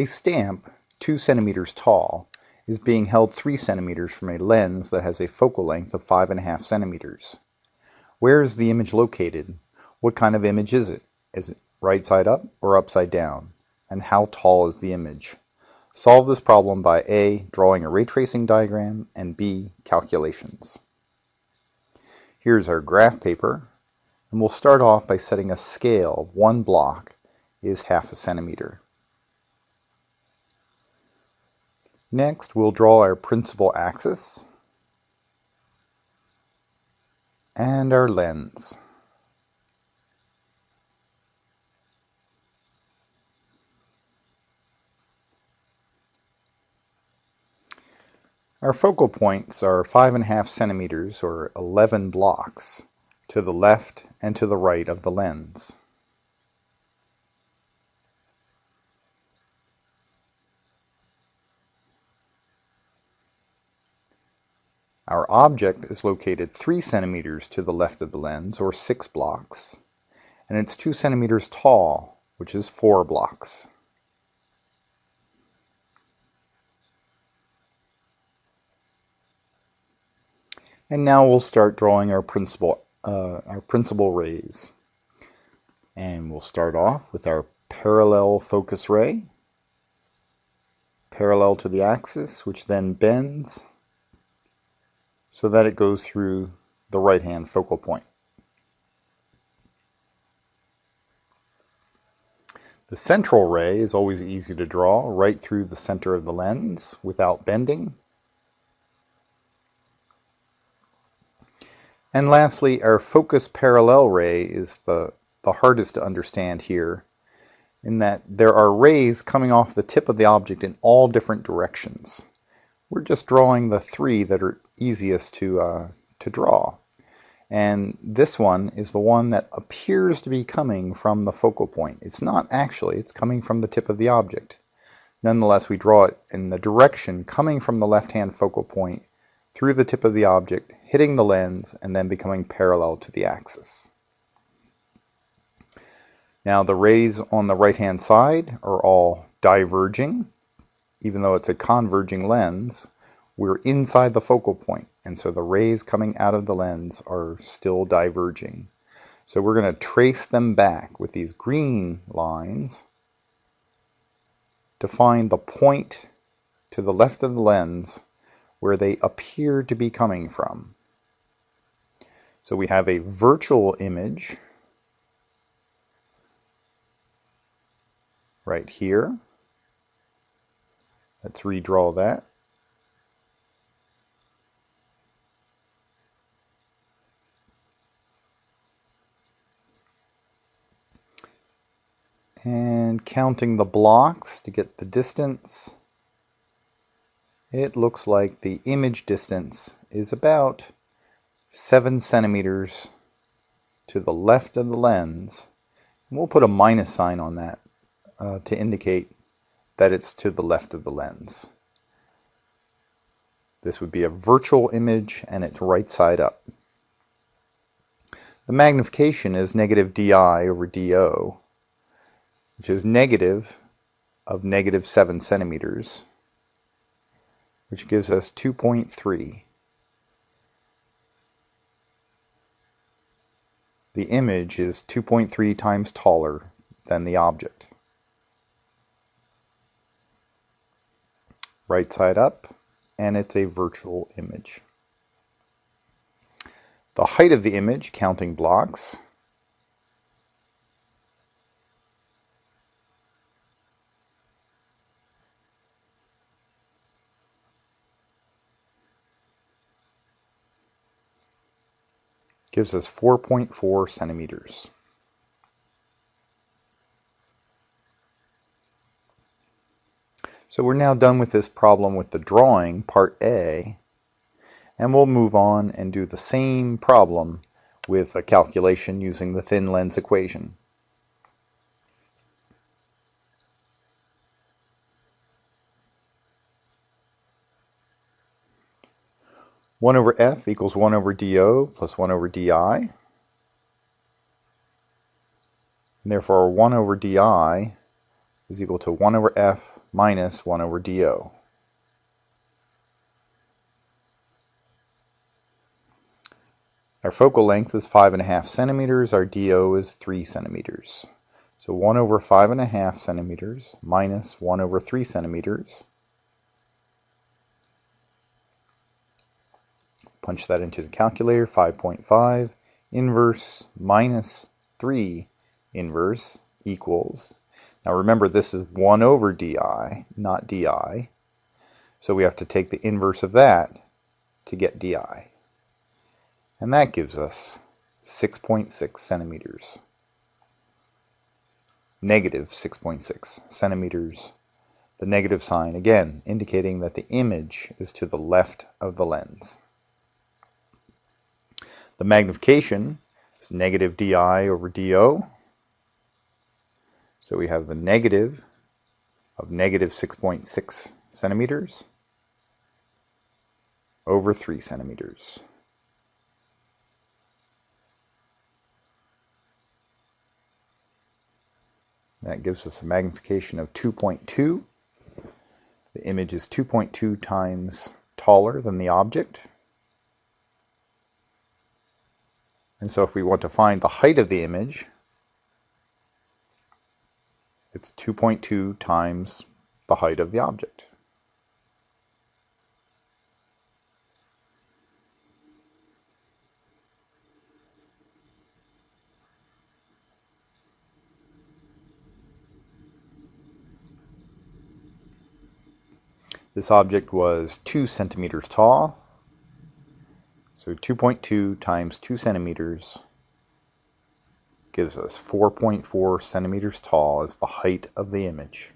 A stamp 2 centimeters tall is being held 3 centimeters from a lens that has a focal length of 5.5 centimeters. Where is the image located? What kind of image is it? Is it right side up or upside down? And how tall is the image? Solve this problem by A, drawing a ray tracing diagram, and B, calculations. Here's our graph paper, and we'll start off by setting a scale of 1 block is 1/2 centimeter. Next, we'll draw our principal axis and our lens. Our focal points are 5.5 centimeters, or 11 blocks, to the left and to the right of the lens. Our object is located 3 centimeters to the left of the lens, or 6 blocks, and it's 2 centimeters tall, which is 4 blocks. And now we'll start drawing our principal rays. And we'll start off with our parallel focus ray, parallel to the axis, which then bends so that it goes through the right-hand focal point. The central ray is always easy to draw, right through the center of the lens without bending. And lastly, our focus parallel ray is the hardest to understand here, in that there are rays coming off the tip of the object in all different directions. We're just drawing the 3 that are easiest to draw. And this one is the one that appears to be coming from the focal point. It's not actually, it's coming from the tip of the object. Nonetheless, we draw it in the direction coming from the left-hand focal point through the tip of the object, hitting the lens, and then becoming parallel to the axis. Now the rays on the right-hand side are all diverging. Even though it's a converging lens, we're inside the focal point, and so the rays coming out of the lens are still diverging. So we're going to trace them back with these green lines to find the point to the left of the lens where they appear to be coming from. So we have a virtual image right here. Let's redraw that. And counting the blocks to get the distance, it looks like the image distance is about 7 centimeters to the left of the lens. And we'll put a minus sign on that to indicate that it's to the left of the lens. This would be a virtual image, and it's right side up. The magnification is negative di over do, which is negative of negative 7 centimeters, which gives us 2.3. The image is 2.3 times taller than the object. Right side up, and it's a virtual image. The height of the image, counting blocks, gives us 4.4 centimeters. So we're now done with this problem with the drawing, part A, and we'll move on and do the same problem with a calculation using the thin lens equation. One over f equals 1 over do plus 1 over di. And therefore 1 over di is equal to 1 over f minus 1 over DO. Our focal length is 5.5 centimeters. Our DO is 3 centimeters. So 1 over 5.5 centimeters minus 1 over 3 centimeters. Punch that into the calculator. 5.5 inverse minus 3 inverse equals. Now remember, this is 1 over DI, not DI. So we have to take the inverse of that to get DI. And that gives us 6.6 centimeters. Negative 6.6 centimeters. The negative sign, again, indicating that the image is to the left of the lens. The magnification is negative DI over DO. So we have the negative of negative 6.6 centimeters over 3 centimeters. That gives us a magnification of 2.2. The image is 2.2 times taller than the object. And so if we want to find the height of the image, it's 2.2 times the height of the object. This object was 2 centimeters tall. So 2.2 times 2 centimeters gives us 4.4 centimeters tall as the height of the image.